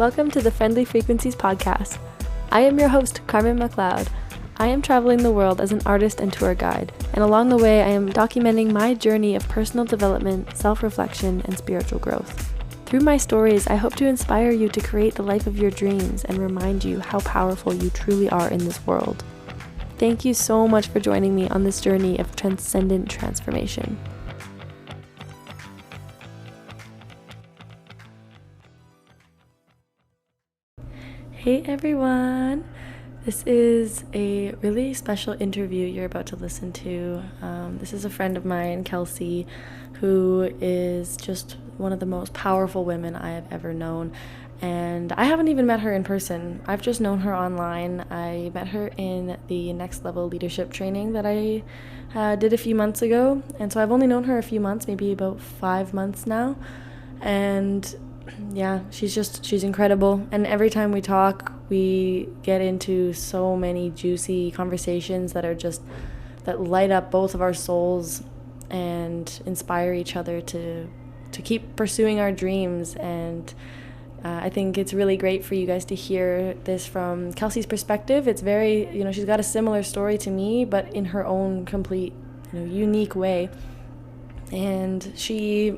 Welcome to the Friendly Frequencies podcast. I am your host, Carmen McLeod. I am traveling the world as an artist and tour guide, and along the way I am documenting my journey of personal development, self-reflection, and spiritual growth. Through my stories, I hope to inspire you to create the life of your dreams and remind you how powerful you truly are in this world. Thank you so much for joining me on this journey of transcendent transformation. Hey everyone! This is a really special interview you're about to listen to. This is a friend of mine, Kelsey, who is just one of the most powerful women I have ever known. And I haven't even met her in person. I've just known her online. I met her in the Next Level Leadership training that I did a few months ago. And so I've only known her a few months, maybe about 5 months now. And yeah, she's incredible. And every time we talk, we get into so many juicy conversations that light up both of our souls and inspire each other to keep pursuing our dreams. And I think it's really great for you guys to hear this from Kelsey's perspective. It's very, she's got a similar story to me, but in her own complete, unique way. And she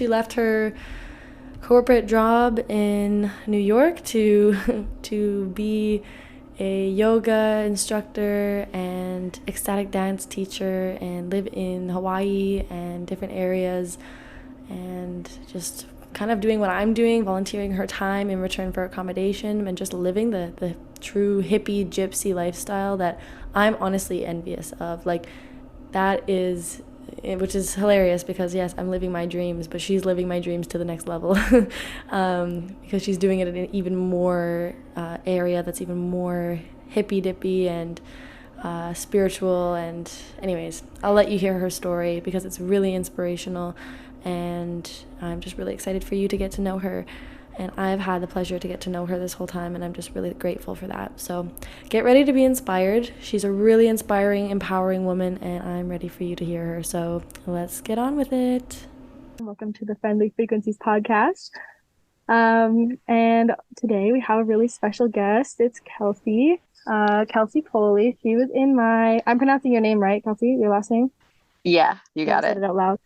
left her corporate job in New York to be a yoga instructor and ecstatic dance teacher and live in Hawaii and different areas, and just kind of doing what I'm doing, volunteering her time in return for accommodation, and just living the true hippie gypsy lifestyle that I'm honestly envious of. Like, that is, which is hilarious because yes, I'm living my dreams, but she's living my dreams to the next level because she's doing it in an even more area that's even more hippy dippy and spiritual. And anyways, I'll let you hear her story because it's really inspirational, and I'm just really excited for you to get to know her. And I've had the pleasure to get to know her this whole time, and I'm just really grateful for that. So get ready to be inspired. She's a really inspiring, empowering woman, and I'm ready for you to hear her. So let's get on with it. Welcome to the Friendly Frequencies podcast. And today we have a really special guest. It's Kelsey, Kelsey Poli. She was in I'm pronouncing your name right, Kelsey, your last name? Yeah, you got I it. said it out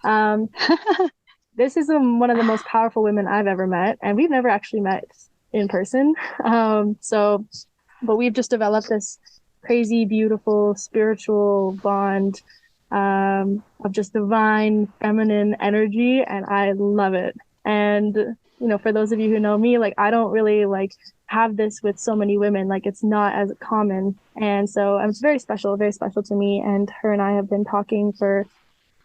loud. This is one of the most powerful women I've ever met, and we've never actually met in person. But we've just developed this crazy, beautiful, spiritual bond of just divine, feminine energy, and I love it. And, for those of you who know me, I don't really, have this with so many women. It's not as common. And so it's very special to me. And her and I have been talking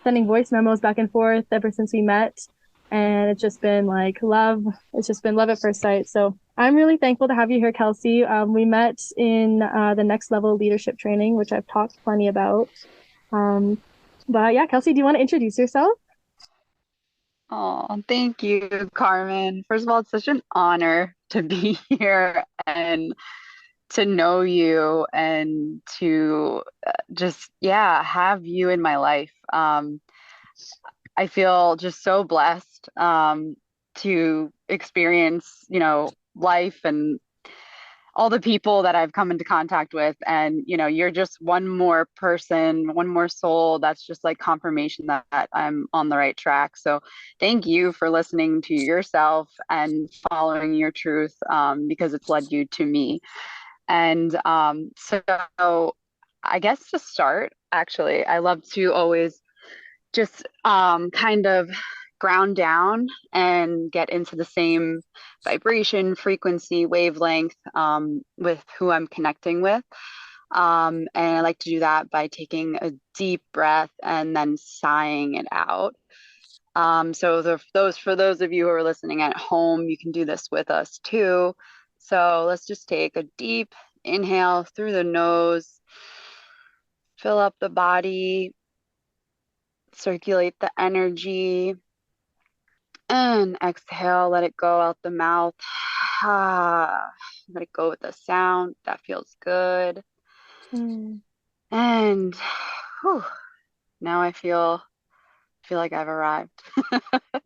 sending voice memos back and forth ever since we met, and it's just been love. It's just been love at first sight. So I'm really thankful to have you here, Kelsey. We met in the Next Level Leadership training, which I've talked plenty about. But yeah, Kelsey, do you want to introduce yourself? Oh, thank you, Carmen. First of all, it's such an honor to be here and to know you and to just, yeah, have you in my life. I feel just so blessed to experience, life and all the people that I've come into contact with. And, you're just one more person, one more soul. That's just like confirmation that I'm on the right track. So thank you for listening to yourself and following your truth, because it's led you to me. And so I guess to start, actually, I love to always just kind of ground down and get into the same vibration, frequency, wavelength with who I'm connecting with. And I like to do that by taking a deep breath and then sighing it out. So for those of you who are listening at home, you can do this with us too. So let's just take a deep inhale through the nose, fill up the body, circulate the energy, and exhale, let it go out the mouth. Let it go with the sound. That feels good. And whew, now I feel feel like I've arrived.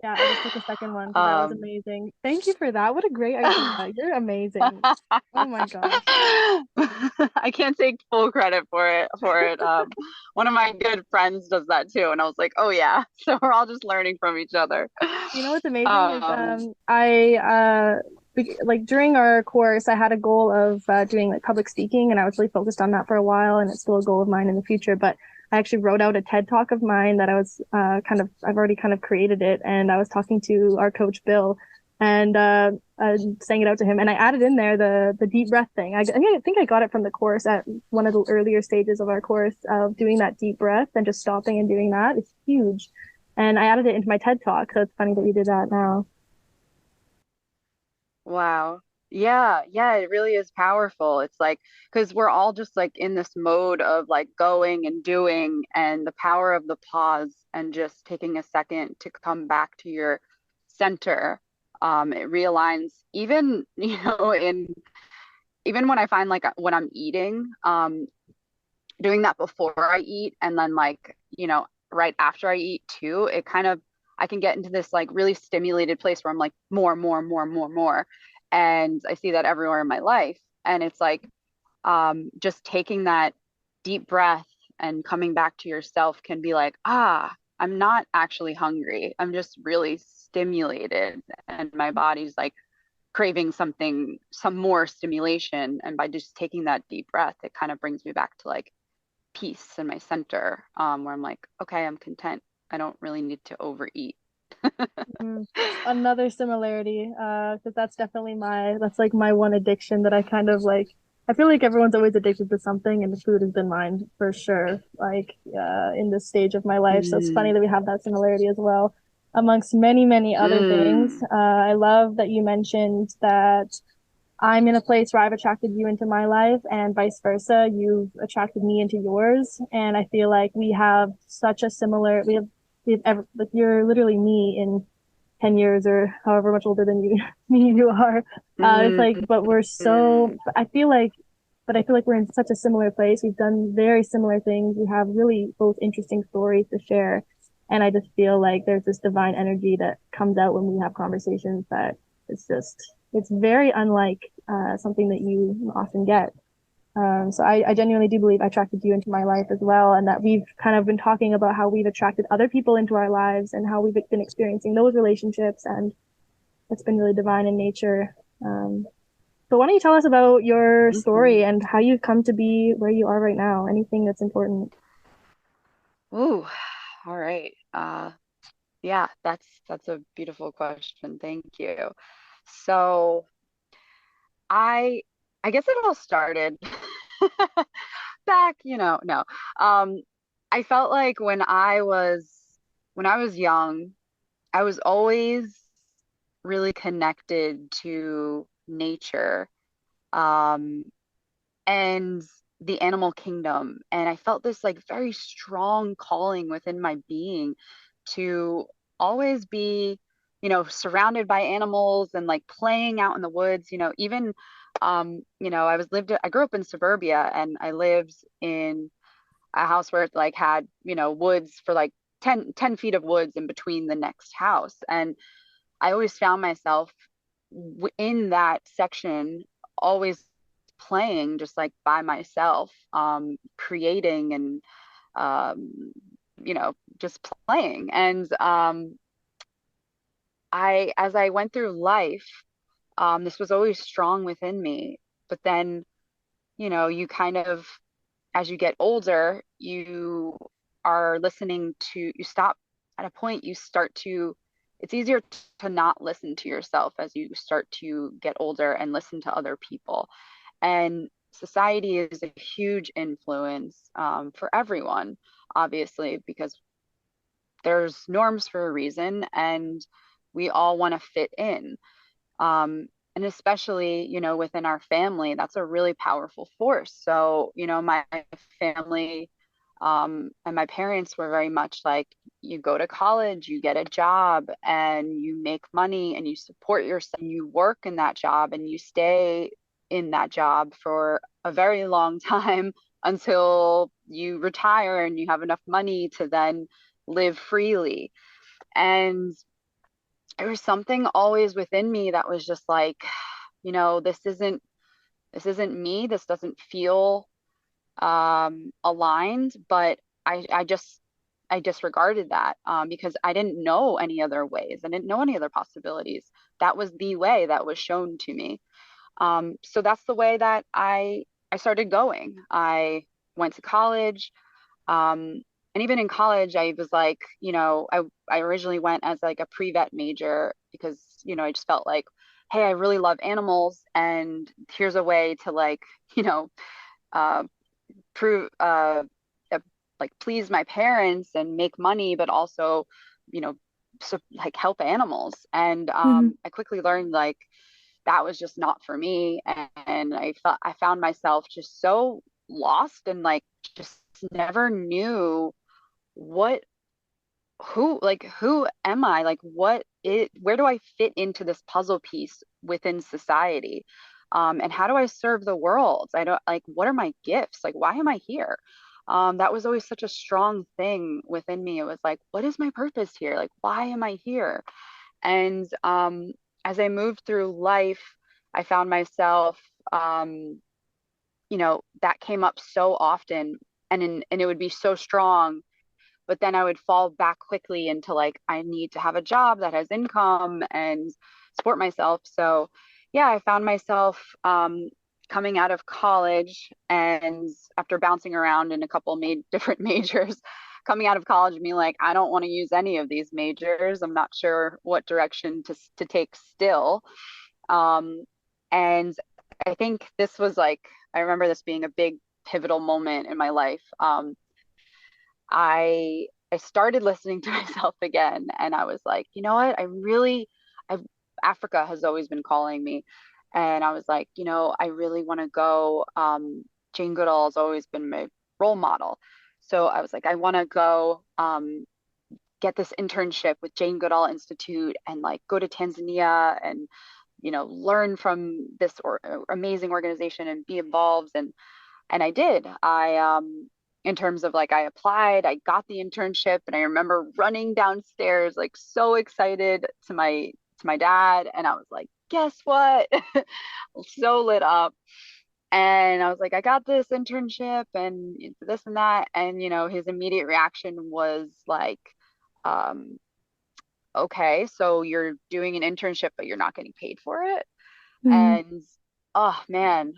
Yeah, I just took a second one because that was Um, amazing. Thank you for that. What a great idea. You're amazing. Oh my gosh. I can't take full credit for it. One of my good friends does that too, and I was like, oh yeah. So we're all just learning from each other. You know what's amazing is Um, like during our course I had a goal of doing like public speaking, and I was really focused on that for a while, and it's still a goal of mine in the future. But I actually wrote out a TED talk of mine that I've already kind of created it, and I was talking to our coach Bill, and saying it out to him, and I added in there the deep breath thing. I think I got it from the course at one of the earlier stages of our course of doing that deep breath and just stopping and doing that. It's huge. And I added it into my TED talk, so it's funny that you did that now. wow. Yeah, yeah, it really is powerful. It's like, because we're all just like in this mode of like going and doing, and the power of the pause and just taking a second to come back to your center. It realigns even, in even when I find like when I'm eating, doing that before I eat and then like, right after I eat too, it kind of I can get into this like really stimulated place where I'm like more, more, more, more, more. And I see that everywhere in my life. And it's like just taking that deep breath and coming back to yourself can be like, I'm not actually hungry. I'm just really stimulated and my body's like craving something, some more stimulation. And by just taking that deep breath, it kind of brings me back to like peace in my center, where I'm like, okay, I'm content. I don't really need to overeat. Mm. Another similarity, because that's like my one addiction that I kind of like. I feel like everyone's always addicted to something, and the food has been mine for sure, like in this stage of my life. So it's funny Mm, that we have that similarity as well, amongst many, many other things. mm, I love that you mentioned that I'm in a place where I've attracted you into my life and vice versa. You've attracted me into yours. And I feel like we have ever, like you're literally me in 10 years or however much older than you are. It's like, mm, but we're so, mm, but I feel like we're in such a similar place. We've done very similar things. We have really both interesting stories to share. And I just feel like there's this divine energy that comes out when we have conversations that it's just, it's very unlike something that you often get. So I genuinely do believe I attracted you into my life as well, and that we've kind of been talking about how we've attracted other people into our lives and how we've been experiencing those relationships, and it's been really divine in nature. So why don't you tell us about your story mhm. and how you've come to be where you are right now? Anything that's important. Ooh, all right. Yeah, that's a beautiful question. Thank you. So I I guess it all started back, no. Um, I felt like when I was young, I was always really connected to nature, um, and the animal kingdom. And I felt this like very strong calling within my being to always be, surrounded by animals and like playing out in the woods, even, I grew up in suburbia and I lived in a house where it like had, woods for like ten feet of woods in between the next house. And I always found myself in that section, always playing just like by myself, creating and, um, just playing. And as I went through life, this was always strong within me. But then, you kind of, as you get older, you stop at a point, you start to, it's easier to not listen to yourself as you start to get older and listen to other people. And society is a huge influence, for everyone, obviously, because there's norms for a reason and we all want to fit in. And especially, within our family, that's a really powerful force. So, my family, and my parents were very much like, you go to college, you get a job, and you make money, and you support yourself, and you work in that job, and you stay in that job for a very long time until you retire and you have enough money to then live freely. And there was something always within me that was just like, this isn't me. This doesn't feel aligned, but I disregarded that because I didn't know any other ways. I didn't know any other possibilities. That was the way that was shown to me. So that's the way that I started going. I went to college. Um, and even in college, I was like, I originally went as like a pre-vet major because, I just felt like, hey, I really love animals, and here's a way to like, uh, prove, like please my parents and make money, but also, you know, like help animals. And Mhm. I quickly learned like that was just not for me, and I found myself just so lost and like just never knew what who am I? Like where do I fit into this puzzle piece within society? And how do I serve the world? I don't like what are my gifts? Like why am I here? That was always such a strong thing within me. It was like, what is my purpose here? Like why am I here? And as I moved through life, I found myself that came up so often, and it would be so strong, but then I would fall back quickly into like I need to have a job that has income and support myself. So yeah, I found myself coming out of college, and after bouncing around in a couple made different majors, coming out of college and being like, I don't want to use any of these majors. I'm not sure what direction to take still. Um, and I think this was like I remember this being a big pivotal moment in my life. I started listening to myself again, and I was like, you know what? I Africa has always been calling me, and I was like, I really want to go. Jane Goodall's always been my role model, so I was like, I want to go get this internship with Jane Goodall Institute and like go to Tanzania and learn from this amazing organization and be involved. And I did. In terms of like I applied, I got the internship, and I remember running downstairs like so excited to my dad, and I was like, guess what? So lit up. And I was like, I got this internship and this and that. And his immediate reaction was like, um, okay, so you're doing an internship, but you're not getting paid for it. Mhm. And oh man,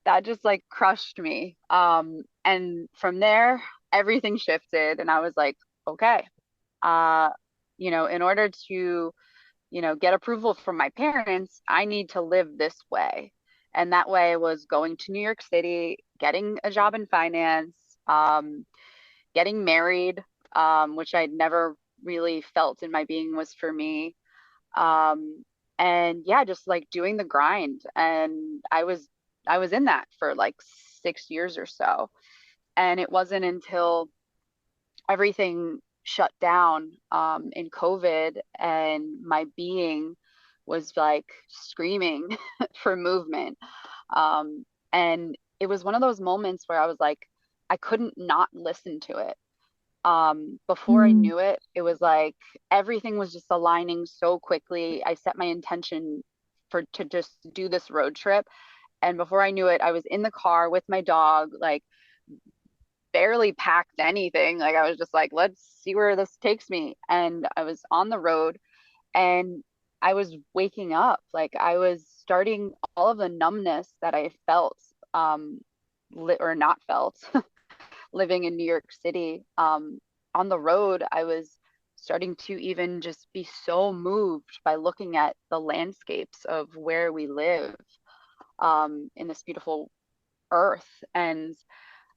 that just like crushed me. And from there, everything shifted, and I was like, okay, uh, in order to, get approval from my parents, I need to live this way. And that way was going to New York City, getting a job in finance, um, getting married, which I'd never really felt in my being was for me. Um, and yeah, just like doing the grind. And I was in that for like 6 years or so. And it wasn't until everything shut down in COVID, and my being was like screaming for movement. Um, and it was one of those moments where I was like, I couldn't not listen to it. Before I Mhm. knew it, it was like everything was just aligning so quickly. I set my intention for to just do this road trip, and before I knew it, I was in the car with my dog, like barely packed anything. Like I was just like, let's see where this takes me. And I was on the road, and I was waking up. Like I was starting all of the numbness that I felt, or not felt, living in New York City. On the road, I was starting to even just be so moved by looking at the landscapes of where we live, in this beautiful earth. And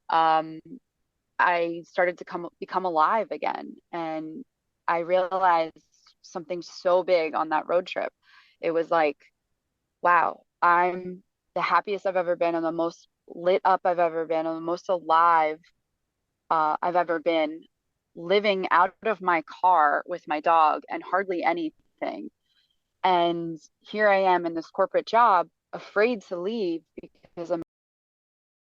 um, I started to become alive again. And I realized something so big on that road trip. It was like, wow, I'm the happiest I've ever been, and the most lit up I've ever been, and the most alive I've ever been, living out of my car with my dog and hardly anything. And here I am in this corporate job, afraid to leave because I'm